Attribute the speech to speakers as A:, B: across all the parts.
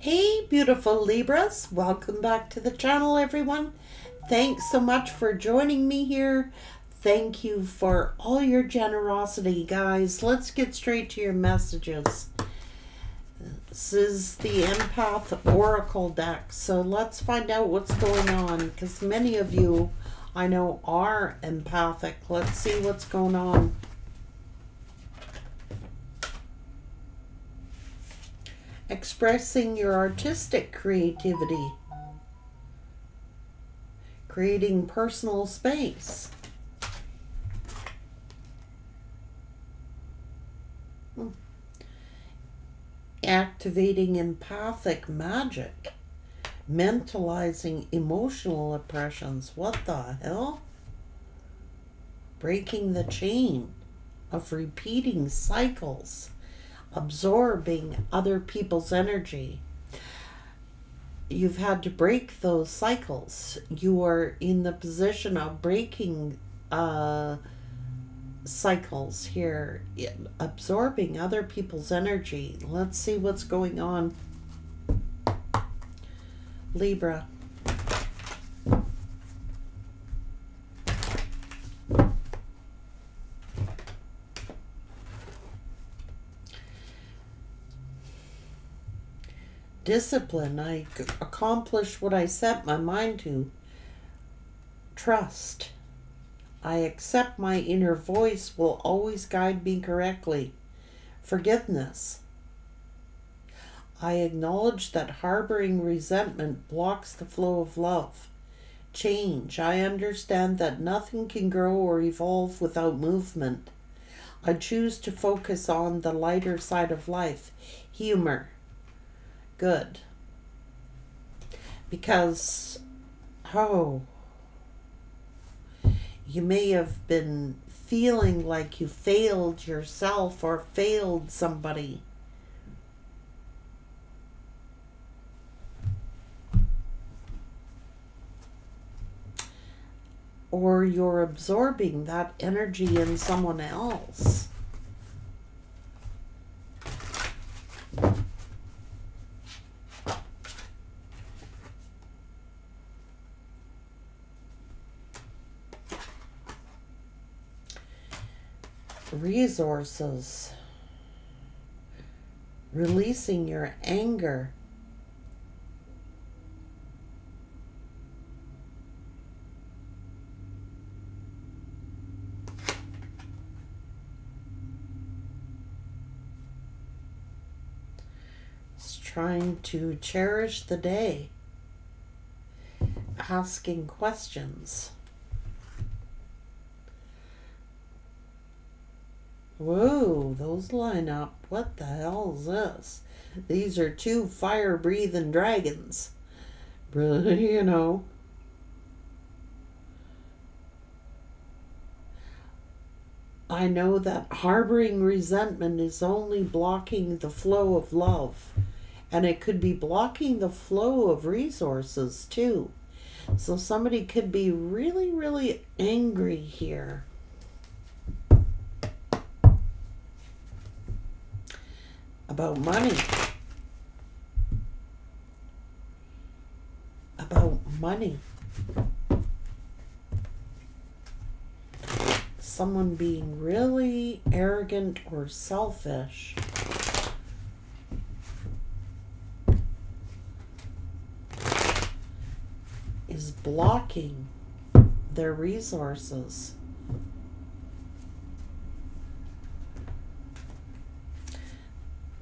A: Hey beautiful Libras, welcome back to the channel everyone. Thanks so much for joining me here. Thank you for all your generosity, guys. Let's get straight to your messages. This is the Empath Oracle deck, so let's find out what's going on, because many of you I know are empathic. Let's see what's going on. Expressing your artistic creativity, creating personal space. Activating empathic magic, mentalizing emotional oppressions. What the hell? Breaking the chain of repeating cycles. Absorbing other people's energy. You've had to break those cycles. You are in the position of breaking cycles here, absorbing other people's energy. Let's see what's going on. Libra. Discipline. I accomplished what I set my mind to. Trust. I accept my inner voice will always guide me correctly. Forgiveness. I acknowledge that harboring resentment blocks the flow of love. Change. I understand that nothing can grow or evolve without movement. I choose to focus on the lighter side of life. Humor. Good, because you may have been feeling like you failed yourself or failed somebody. Or you're absorbing that energy in someone else. Resources. Releasing your anger. It's trying to cherish the day. Asking questions. Whoa, those line up. What the hell is this? These are two fire-breathing dragons. You know. I know that harboring resentment is only blocking the flow of love. And it could be blocking the flow of resources, too. So somebody could be really, really angry here. About money. About money. Someone being really arrogant or selfish. Is blocking their resources.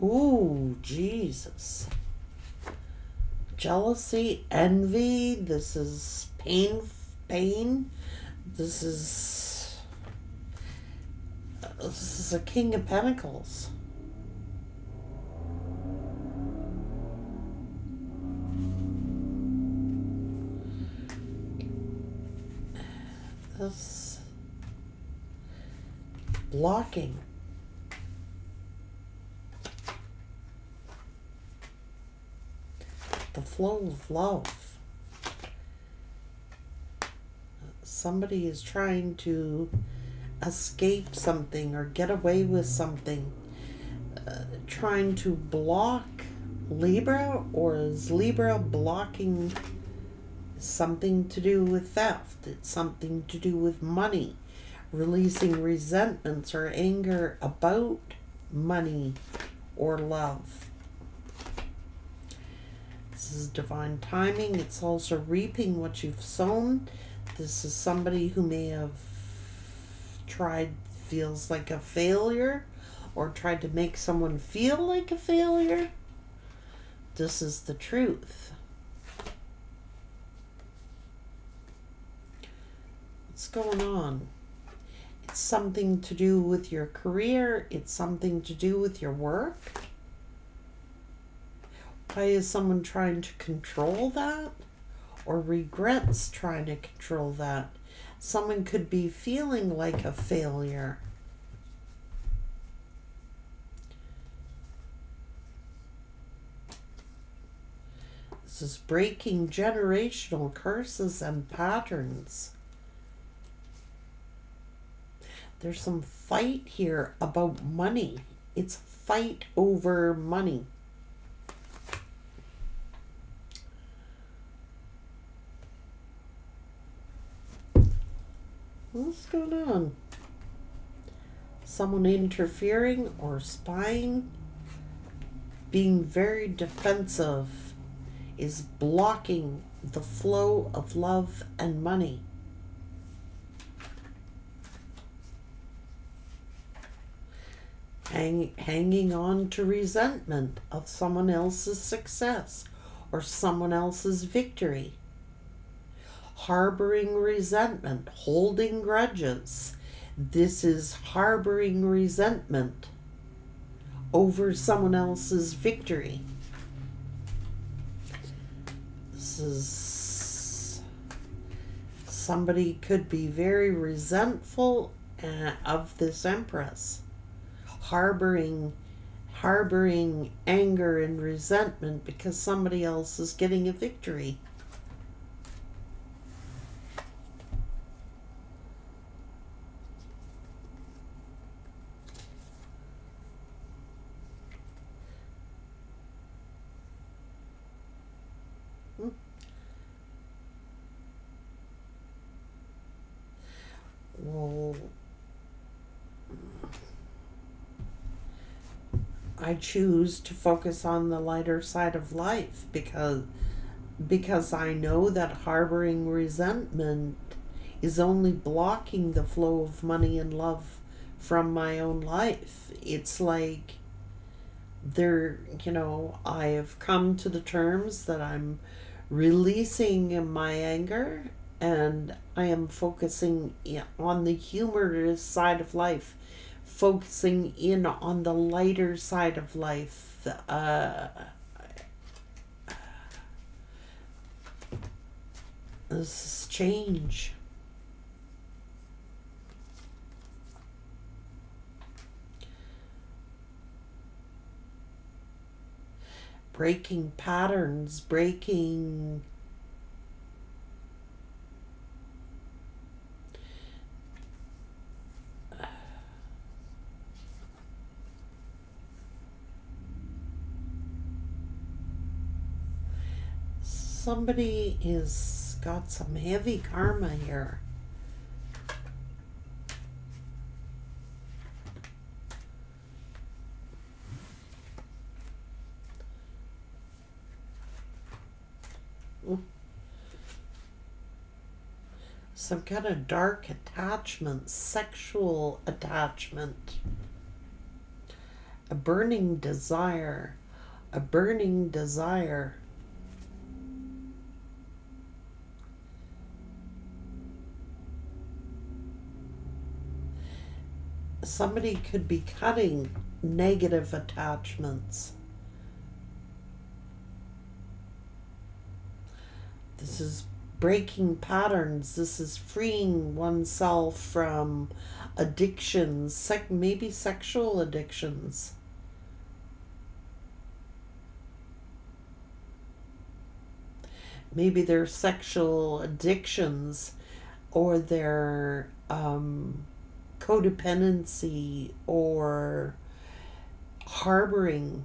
A: Ooh, Jesus. Jealousy, envy. This is pain. This is a King of Pentacles. This blocking. The flow of love. Somebody is trying to escape something or get away with something. Trying to block Libra, or is Libra blocking something to do with theft? It's something to do with money, releasing resentments or anger about money or love. This is divine timing. It's also reaping what you've sown. This is somebody who may have feels like a failure, or tried to make someone feel like a failure. This is the truth. What's going on? It's something to do with your career. It's something to do with your work. Why is someone trying to control that? Or regrets trying to control that? Someone could be feeling like a failure. This is breaking generational curses and patterns. There's some fight here about money. It's a fight over money. What's going on? Someone interfering or spying, being very defensive, is blocking the flow of love and money. Hanging on to resentment of someone else's success or someone else's victory. Harboring resentment, holding grudges. This is harboring resentment over someone else's victory. This is somebody could be very resentful of this Empress. Harboring anger and resentment because somebody else is getting a victory. Well, I choose to focus on the lighter side of life because I know that harboring resentment is only blocking the flow of money and love from my own life. It's like I have come to the terms that I'm releasing my anger, and I am focusing on the humorous side of life, focusing in on the lighter side of life. This is change. Breaking patterns, breaking somebody is got some heavy karma here. Some kind of dark attachment, sexual attachment, a burning desire, a burning desire. Somebody could be cutting negative attachments. This is breaking patterns. This is freeing oneself from addictions, maybe sexual addictions. Maybe they're sexual addictions, or they're codependency, or harboring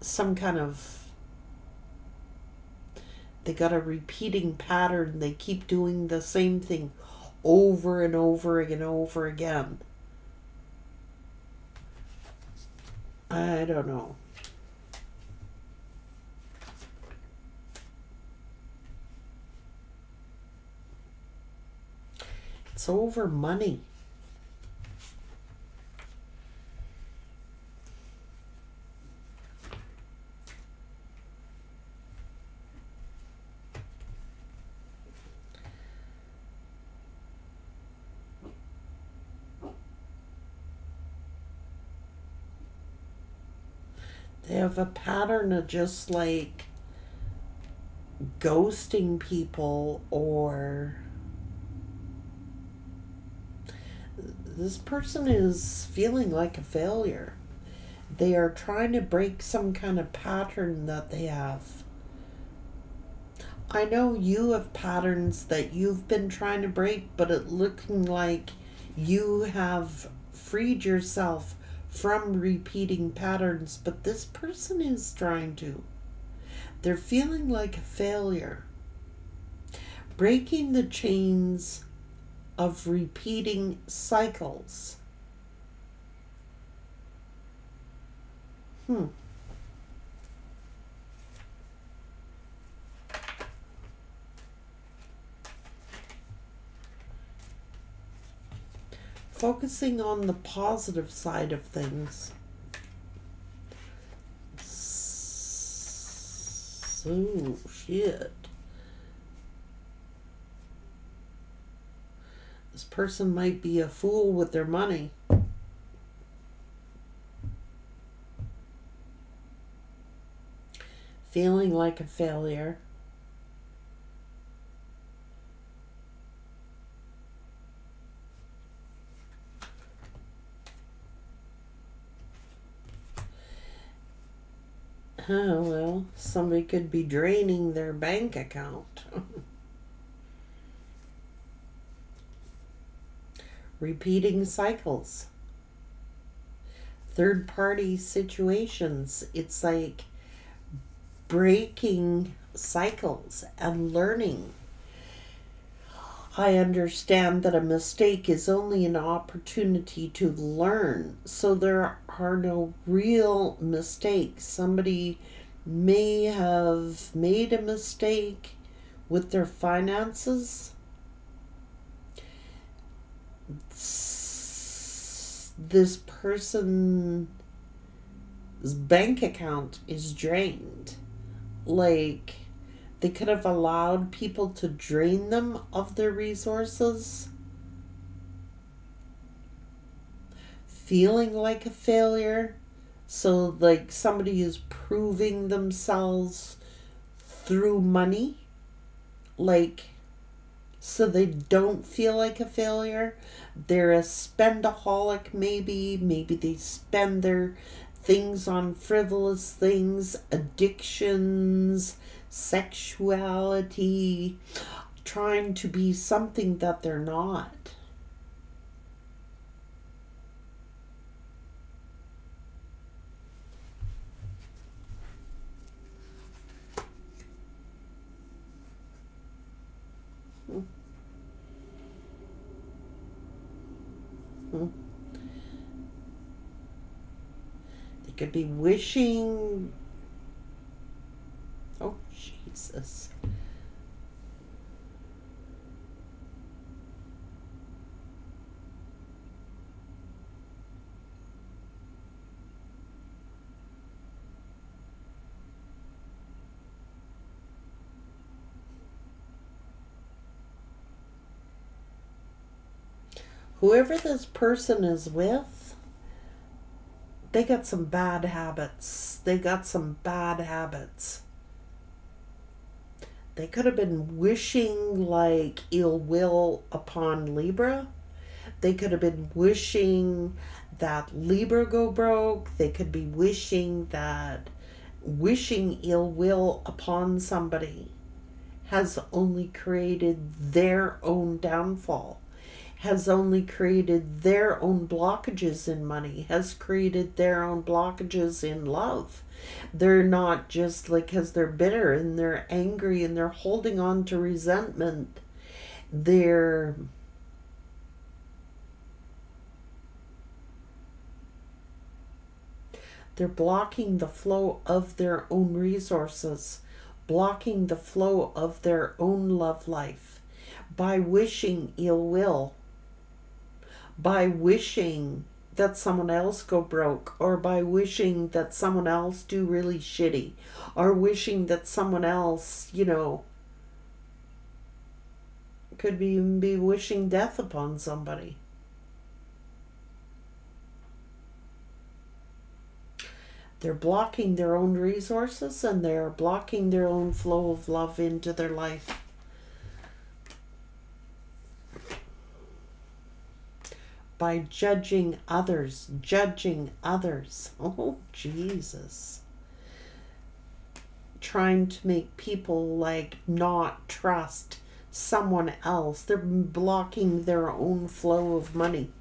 A: some kind of, they got a repeating pattern. They keep doing the same thing over and over and over again. I don't know. It's over money. They have a pattern of just like ghosting people, or this person is feeling like a failure. They are trying to break some kind of pattern that they have. I know you have patterns that you've been trying to break, but it looking like you have freed yourself from repeating patterns, but this person is trying to. They're feeling like a failure. Breaking the chains of repeating cycles. Focusing on the positive side of things. So, shit. This person might be a fool with their money. Feeling like a failure. Oh, well, somebody could be draining their bank account. Repeating cycles. Third-party situations. It's like breaking cycles and learning. I understand that a mistake is only an opportunity to learn, so there are no real mistakes. Somebody may have made a mistake with their finances. This person's bank account is drained. Like, they could have allowed people to drain them of their resources. Feeling like a failure. So, like, somebody is proving themselves through money. Like, so they don't feel like a failure. They're a spendaholic, maybe. Maybe they spend their things on frivolous things, addictions, sexuality, trying to be something that they're not. They could be wishing. Oh, Jesus. Whoever this person is with, they got some bad habits. They got some bad habits. They could have been wishing like ill will upon Libra. They could have been wishing that Libra go broke. They could be wishing ill will upon somebody has only created their own downfall. has only created their own blockages in money, has created their own blockages in love. They're not just like, because they're bitter and they're angry and they're holding on to resentment. They're blocking the flow of their own resources, blocking the flow of their own love life by wishing ill will, by wishing that someone else go broke, or by wishing that someone else do really shitty, or wishing that someone else, could even be wishing death upon somebody. They're blocking their own resources, and they're blocking their own flow of love into their life. By judging others. Oh, Jesus. Trying to make people like not trust someone else. They're blocking their own flow of money.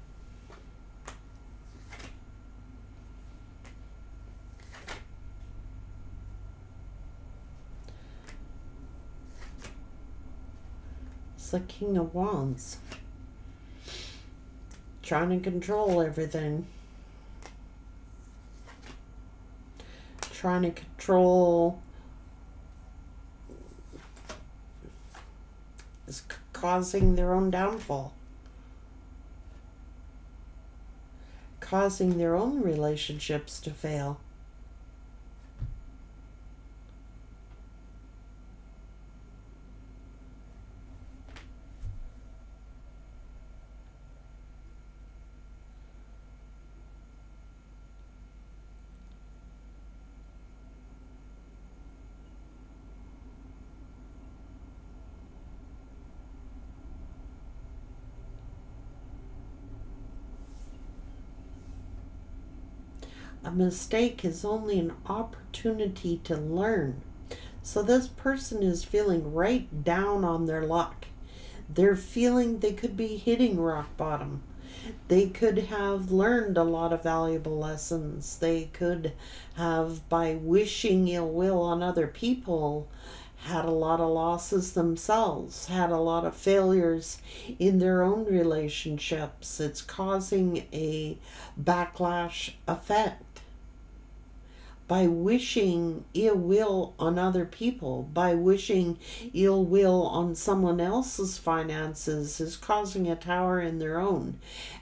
A: It's the King of Wands. Trying to control everything. Trying to control is causing their own downfall. Causing their own relationships to fail. A mistake is only an opportunity to learn. So this person is feeling right down on their luck. They're feeling they could be hitting rock bottom. They could have learned a lot of valuable lessons. They could have, by wishing ill will on other people, had a lot of losses themselves, had a lot of failures in their own relationships. It's causing a backlash effect. By wishing ill will on other people, by wishing ill will on someone else's finances, is causing a tower in their own.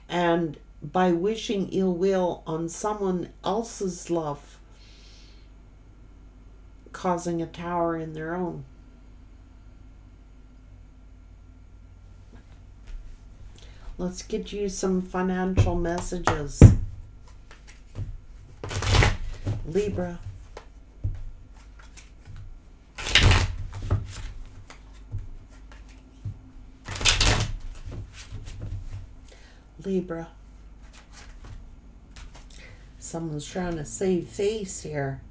A: And by wishing ill will on someone else's love, causing a tower in their own. Let's get you some financial messages. Libra. Libra. Someone's trying to save face here.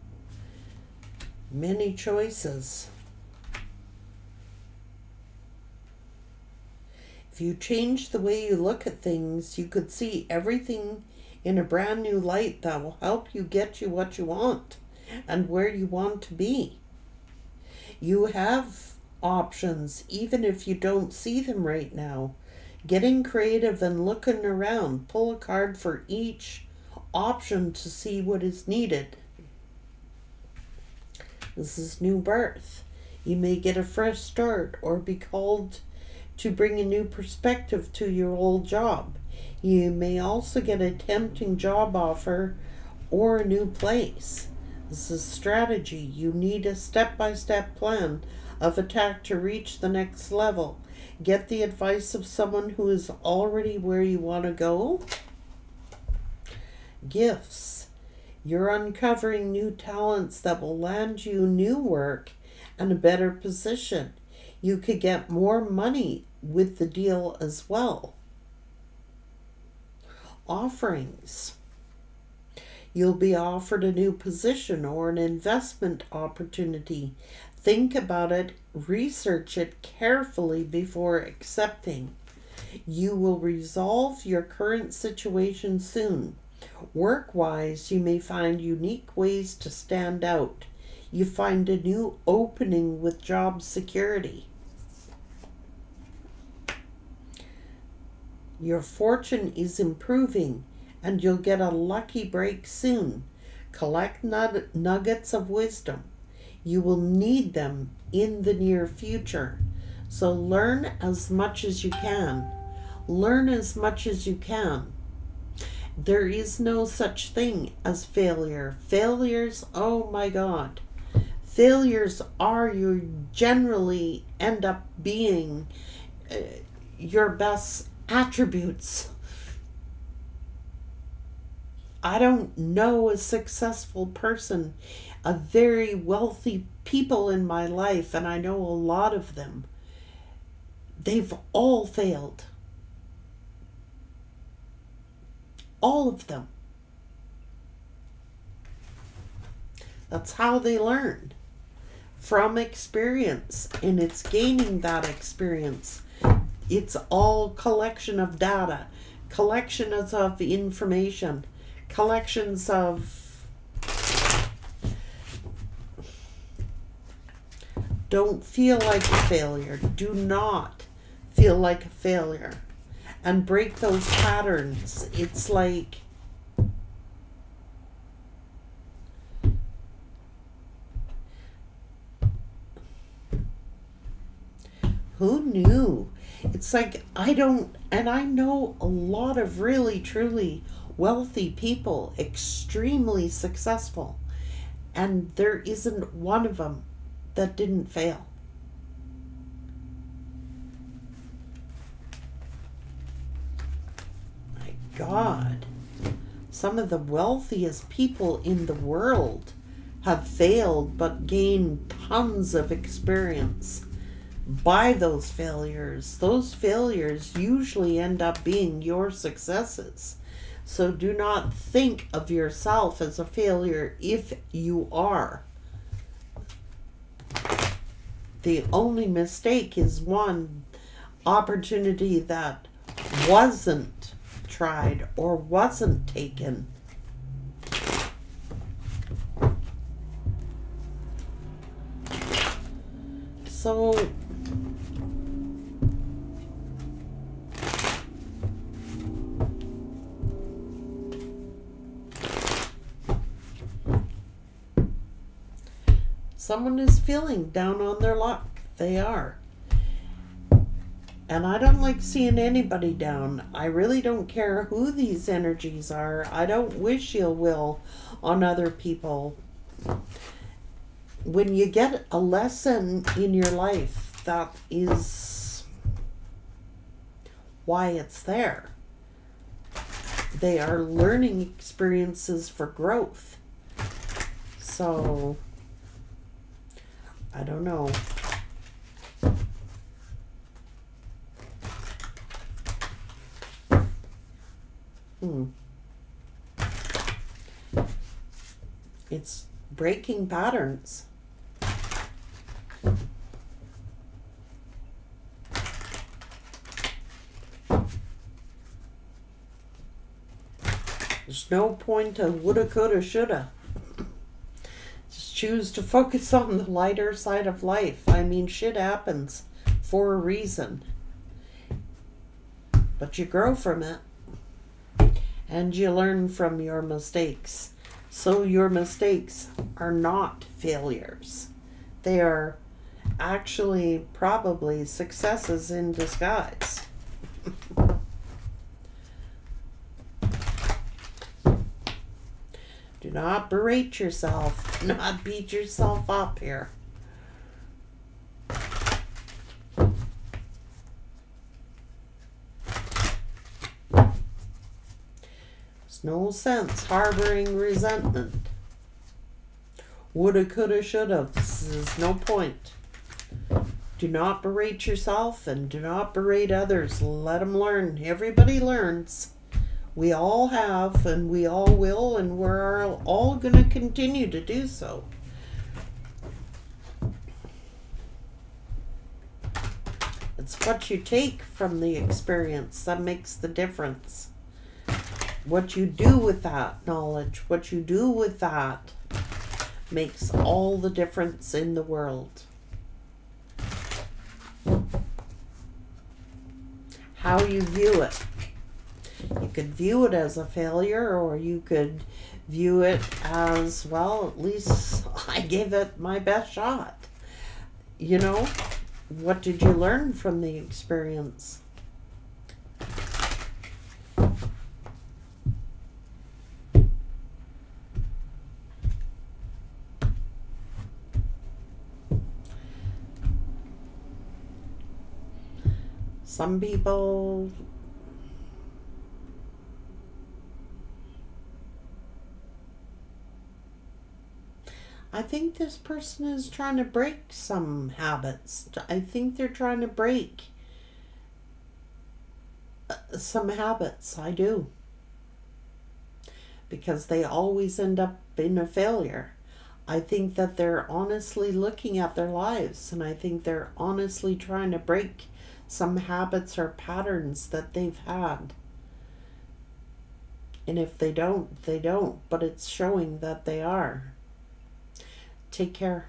A: Many choices. If you change the way you look at things, you could see everything in a brand new light that will help you get you what you want and where you want to be. You have options, even if you don't see them right now. Getting creative and looking around. Pull a card for each option to see what is needed. This is new birth. You may get a fresh start or be called to bring a new perspective to your old job. You may also get a tempting job offer or a new place. This is strategy. You need a step-by-step plan of attack to reach the next level. Get the advice of someone who is already where you want to go. Gifts. You're uncovering new talents that will land you new work and a better position. You could get more money with the deal as well. Offerings. You'll be offered a new position or an investment opportunity. Think about it, research it carefully before accepting. You will resolve your current situation soon. Work-wise, you may find unique ways to stand out. You find a new opening with job security. Your fortune is improving, and you'll get a lucky break soon. Collect nuggets of wisdom. You will need them in the near future. So learn as much as you can. Learn as much as you can. There is no such thing as failure. Failures, oh my God. Failures you generally end up being your best attributes. I don't know a successful person, a very wealthy people in my life, and I know a lot of them. They've all failed. All of them. That's how they learn. From experience. And it's gaining that experience. It's all collection of data. Collections of information. Collections of... Don't feel like a failure. Do not feel like a failure. And break those patterns. It's like... Who knew? It's like, I know a lot of really, truly wealthy people, extremely successful. And there isn't one of them that didn't fail. My God. Some of the wealthiest people in the world have failed but gained tons of experience by those failures. Those failures usually end up being your successes. So do not think of yourself as a failure if you are. The only mistake is one opportunity that wasn't tried or wasn't taken. So someone is feeling down on their luck. They are. And I don't like seeing anybody down. I really don't care who these energies are. I don't wish ill will on other people. When you get a lesson in your life, that is why it's there. They are learning experiences for growth. So... I don't know. It's breaking patterns. There's no point of woulda, coulda, shoulda. Choose to focus on the lighter side of life. I mean, shit happens for a reason. But you grow from it. And you learn from your mistakes. So your mistakes are not failures. They are actually probably successes in disguise. Do not berate yourself. Do not beat yourself up here. There's no sense harboring resentment. Woulda, coulda, shoulda. There's no point. Do not berate yourself and do not berate others. Let them learn. Everybody learns. We all have, and we all will, and we're all going to continue to do so. It's what you take from the experience that makes the difference. What you do with that knowledge, what you do with that, makes all the difference in the world. How you view it. You could view it as a failure, or you could view it as, well, at least I gave it my best shot. You know, what did you learn from the experience? Some people I think this person is trying to break some habits. I think they're trying to break some habits. I do. Because they always end up in a failure. I think that they're honestly looking at their lives, and I think they're honestly trying to break some habits or patterns that they've had. And if they don't, they don't. But it's showing that they are. Take care.